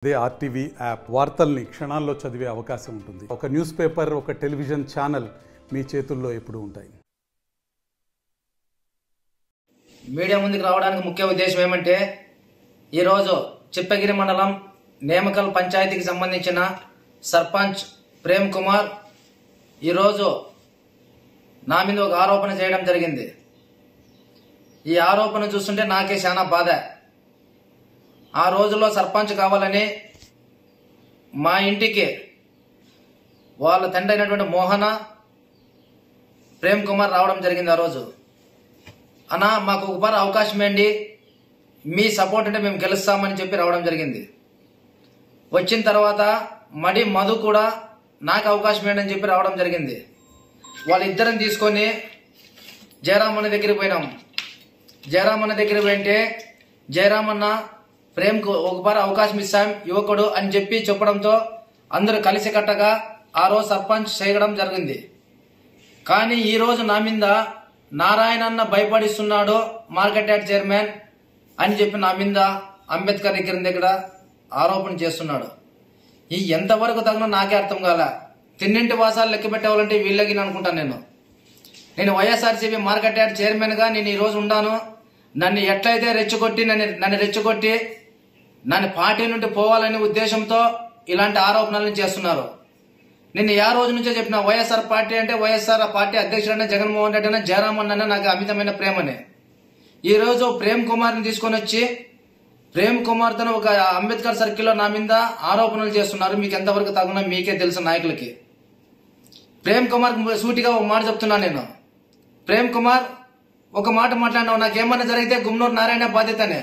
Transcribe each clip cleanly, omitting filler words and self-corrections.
అదే RTV app వార్తల్ని క్షణాల్లో చదివే అవకాశం ఉంటుంది. ఒక న్యూస్ పేపర్, ఒక టెలివిజన్ ఛానల్ మీ చేతుల్లో ఎప్పుడూ ఉంటాయి. మీడియా ముందుకు రావడానికి ముఖ్య ఉద్దేశం ఏమంటే, ఈరోజు చిప్పగిరి మండలం నేమకల్ పంచాయతీకి సంబంధించిన సర్పంచ్ ప్రేమ్ కుమార్ ఈరోజు నా మీద ఒక ఆరోపణ చేయడం జరిగింది. ఈ ఆరోపణ చూస్తుంటే నాకే చాలా బాధ. ఆ రోజుల్లో సర్పంచ్ కావాలని మా ఇంటికి వాళ్ళ తండ్రి అయినటువంటి మోహన ప్రేమ్ కుమార్ రావడం జరిగింది. ఆ రోజు అన్నా మాకు ఒకసారి అవకాశం ఏంటి, మీ సపోర్ట్ అంటే మేము గెలుస్తామని చెప్పి రావడం జరిగింది. వచ్చిన తర్వాత మడి మధు కూడా నాకు అవకాశం ఏంటని చెప్పి రావడం జరిగింది. వాళ్ళిద్దరిని తీసుకొని జయరామన్న దగ్గరికి పోయినాం. జయరామన్న దగ్గరికి పోయింటే జయరామన్న ప్రేమ్కు ఒకసారి అవకాశం ఇస్తాం యువకుడు అని చెప్పి చెప్పడంతో అందరూ కలిసికట్టగా ఆ రోజు సర్పంచ్ చేయడం జరిగింది. కానీ ఈ రోజు నా మీద నారాయణన్న భయపడిస్తున్నాడు మార్కెట్ యార్డ్ చైర్మన్ అని చెప్పి నా మీద అంబేద్కర్ దగ్గర ఆరోపణ చేస్తున్నాడు. ఈ ఎంతవరకు తగిన నాకే అర్థం కాల. తిన్నింటి వాసాలు లెక్క పెట్టేవాళ్ళంటే వీళ్ళకి అనుకుంటాను. నేను వైఎస్ఆర్సీపీ మార్కెట్ యార్డ్ చైర్మన్ గా నేను ఈ రోజు ఉన్నాను. నన్ను ఎట్లయితే రెచ్చగొట్టి నన్ను పార్టీ నుండి పోవాలనే ఉద్దేశంతో ఇలాంటి ఆరోపణలను చేస్తున్నారు. నేను ఆ రోజు నుంచే చెప్పిన, వైఎస్ఆర్ పార్టీ అంటే వైఎస్ఆర్ పార్టీ అధ్యక్షుడైన జగన్మోహన్ రెడ్డి అనే జయరామన్ అన్న నాకు అమితమైన ప్రేమనే. ఈ రోజు ప్రేమ్ కుమార్ ని తీసుకొని వచ్చి ప్రేమ్ కుమార్ తన ఒక అంబేద్కర్ సర్కిల్లో నా మీద ఆరోపణలు చేస్తున్నారు. మీకు ఎంతవరకు తగునో మీకే తెలుసు నాయకులకి. ప్రేమ్ కుమార్ సూటిగా ఒక మాట చెప్తున్నాను నేను. ప్రేమ్ కుమార్ ఒక మాట మాట్లాడినావు, నాకేమన్నా జరిగితే గుమ్మనూరు నారాయణ బాధ్యతనే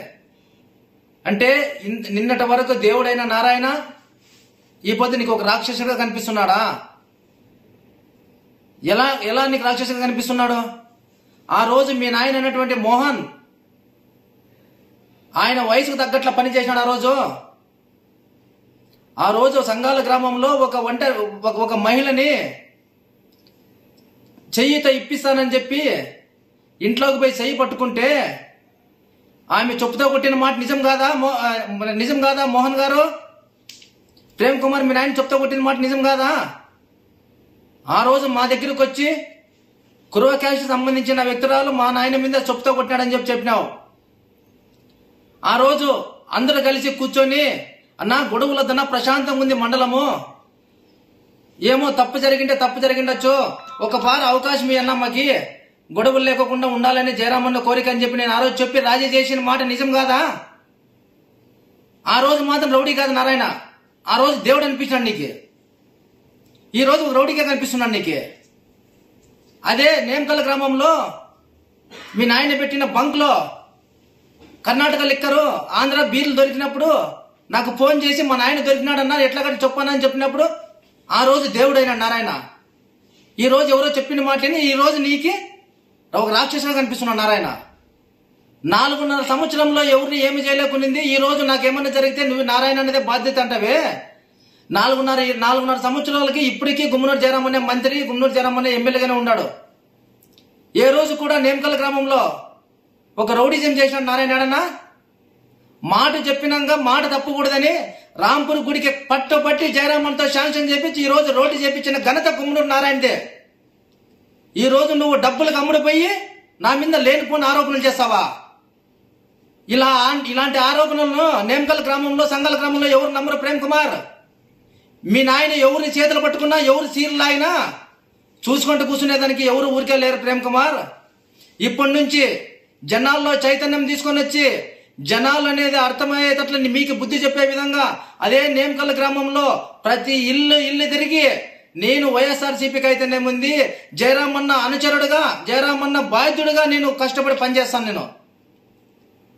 అంటే, నిన్నటి వరకు దేవుడైన నారాయణ ఈ పొద్దు నీకు ఒక రాక్షసుడిగా కనిపిస్తున్నాడా? ఎలా నీకు రాక్షసుడిగా కనిపిస్తున్నాడు? ఆ రోజు మీ నాయన అయినటువంటి మోహన్ ఆయన వయసుకు తగ్గట్ల పని చేసినాడు. ఆ రోజు సంగాల గ్రామంలో ఒక మహిళని చెయ్యితో ఇప్పిస్తానని చెప్పి ఇంట్లోకి పోయి చెయ్యి పట్టుకుంటే ఆమె చెప్పుతో కొట్టిన మాట నిజం కాదా మోహన్ గారు? ప్రేమ్ కుమార్ మీ నాయన చెప్పుతో కొట్టిన మాట నిజం కాదా? ఆ రోజు మా దగ్గరకు వచ్చి కురువ క్యాష్ సంబంధించిన వ్యక్తురాలు మా నాయన మీద చెప్పుతో కొట్టినాడని చెప్పినావు. ఆ రోజు అందరూ కలిసి కూర్చొని, అన్నా గొడవలద్దన్నా ప్రశాంతంగా ఉంది మండలము, ఏమో తప్పు జరిగిండొచ్చు, ఒక పార అవకాశం అన్నా మాకి గొడవలు లేకుండా ఉండాలని జయరామన్న కోరిక అని చెప్పి నేను ఆ రోజు చెప్పి రాజీ చేసిన మాట నిజం కాదా? ఆ రోజు మాత్రం రౌడీ కాదు నారాయణ, ఆ రోజు దేవుడు అనిపించాడు నీకు. ఈ రోజు రౌడీగా కనిపిస్తున్నాడు నీకు. అదే నేమకల్ గ్రామంలో మీ నాయన పెట్టిన బంక్ లో కర్ణాటక లిక్కరు ఆంధ్ర బీర్లు దొరికినప్పుడు నాకు ఫోన్ చేసి మా నాయన దొరికినాడన్నా ఎట్లా కట్టి చెప్పానని చెప్పినప్పుడు ఆ రోజు దేవుడైన నారాయణ. ఈ రోజు ఎవరో చెప్పిన మాటని ఈ రోజు నీకి ఒక రాక్షసుగా కనిపిస్తున్నాడు నారాయణ. 4.5 సంవత్సరంలో ఎవరిని ఏమి చేయలేకునింది. ఈ రోజు నాకేమన్నా జరిగితే నువ్వు నారాయణ అనేదే బాధ్యత అంటావే. 4.5 సంవత్సరాలకి ఇప్పటికీ గుమ్మనూరు జయరామన్ అనే మంత్రి, గుమ్మనూరు జయరామన్ అనే ఎమ్మెల్యేగానే ఉన్నాడు. ఏ రోజు కూడా నేమకల్ గ్రామంలో ఒక రౌడీజం చేసినాడు నారాయణ. మాట చెప్పినాక మాట తప్పకూడదని రాంపూర్ గుడికి పట్టి జయరామన్తో శాంక్షన్ చేపించి ఈ రోజు రోడ్డు చేపించిన ఘనత గుమ్మనూరు నారాయణదే. ఈ రోజు నువ్వు డబ్బులకు అమ్ముడుపోయి నా మీద లేనిపోయిన ఆరోపణలు చేస్తావా? ఇలాంటి ఆరోపణలను నేమకల్ గ్రామంలో, సంగల గ్రామంలో ఎవరు నమ్మరు ప్రేమ్ కుమార్. మీ నాయన ఎవరిని చేతులు పట్టుకున్నా, ఎవరు సీర్లు లాగినా చూసుకుంటూ కూర్చునేదానికి ఎవరు ఊరికే లేరు ప్రేమ్ కుమార్. ఇప్పటి నుంచి జనాల్లో చైతన్యం తీసుకొని వచ్చి జనాలు అనేది అర్థమయ్యేటట్లు మీకు బుద్ధి చెప్పే విధంగా అదే నేమకల్ గ్రామంలో ప్రతి ఇల్లు తిరిగి నేను వైఎస్ఆర్సీపీకి అయితేనే ముందు జయరామన్న అనుచరుడుగా, జయరామన్న బాధ్యుడుగా నేను కష్టపడి పనిచేస్తాను నేను.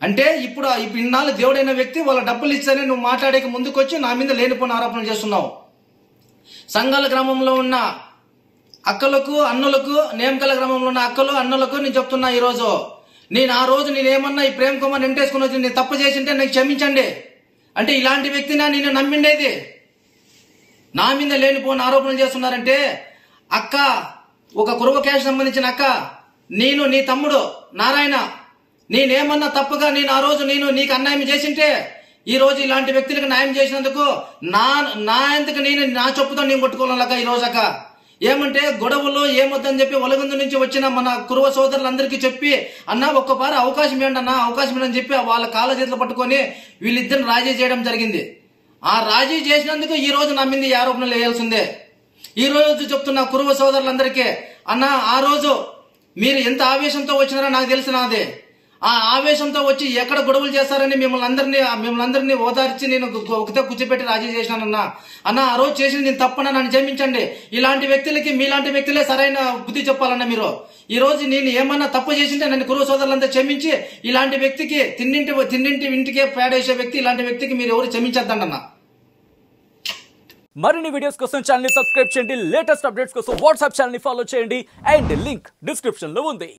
అంటే ఇప్పుడు ఇన్నాళ్ళు దేవుడైన వ్యక్తి వాళ్ళ డబ్బులు ఇస్తానే నువ్వు మాట్లాడేకి ముందుకొచ్చి నా మీద లేనిపోయిన ఆరోపణలు చేస్తున్నావు. సంగాల గ్రామంలో ఉన్న అక్కలకు, అన్నులకు, నేమకల్ గ్రామంలో ఉన్న అక్కలు, అన్నులకు నేను చెప్తున్నా, ఈ రోజు ఆ రోజు నేనేమన్నా ఈ ప్రేమ్ కుమార్ వెంటేసుకుని వచ్చి నేను తప్పు చేసింటే నాకు క్షమించండి అంటే ఇలాంటి వ్యక్తిని నేను నమ్మిండేది. నా మీద లేనిపోయిన ఆరోపణలు చేస్తున్నారంటే, అక్క ఒక కురువ క్యాష్ సంబంధించిన అక్క, నేను నీ తమ్ముడు నారాయణ నేనేమన్నా తప్పుగా నేను ఆ రోజు నీకు అన్యాయం చేసింటే ఈ రోజు ఇలాంటి వ్యక్తులకు న్యాయం చేసినందుకు నా ఎందుకు నా చెప్పుతో నేను కొట్టుకోవాలక ఈ రోజాక ఏమంటే గొడవలు ఏమొద్దని చెప్పి ఒలగందు నుంచి వచ్చిన మన కురువ సోదరులందరికీ చెప్పి అన్న ఒక్కపారి అవకాశం ఏంటన్నా అవకాశం ఏంటని చెప్పి వాళ్ళ కాళ్ళ చేతులు పట్టుకొని వీళ్ళిద్దరిని రాజీ చేయడం జరిగింది. ఆ రాజీ చేసినందుకు ఈ రోజు నా మీద ఆరోపణలు వేయాల్సిందే. ఈ రోజు చెప్తున్న కురువ సోదరులందరికీ అన్న ఆ రోజు మీరు ఎంత ఆవేశంతో వచ్చినారో నాకు తెలిసినది. ఆ ఆవేశంతో వచ్చి ఎక్కడ గొడవలు చేస్తారని మిమ్మల్ని అందరినీ ఓదార్చి నేను ఒకతే కూర్చోబెట్టి రాజీ చేసినానన్నా. అన్న ఆ రోజు చేసింది నేను తప్పన్నా, నన్ను క్షమించండి. ఇలాంటి వ్యక్తులకి మీలాంటి వ్యక్తులే సరైన బుద్ధి చెప్పాలన్నా. మీరు ఈ రోజు నేను ఏమన్నా తప్పు చేసింటే నన్ను కురువ సోదరులంతా క్షమించి ఇలాంటి వ్యక్తికి తిన్నింటి ఇంటికే పేడేసే వ్యక్తి ఇలాంటి వ్యక్తికి మీరు ఎవరు క్షమించద్దండి అన్న. మరిన్ని వీడియోస్ కోసం ఛానల్ ని సబ్స్క్రైబ్ చేయండి. లేటెస్ట్ అప్డేట్స్ కోసం వాట్సాప్ ఛానల్ ని ఫాలో చేయండి. అండ్ లింక్ డిస్క్రిప్షన్ లో ఉంది.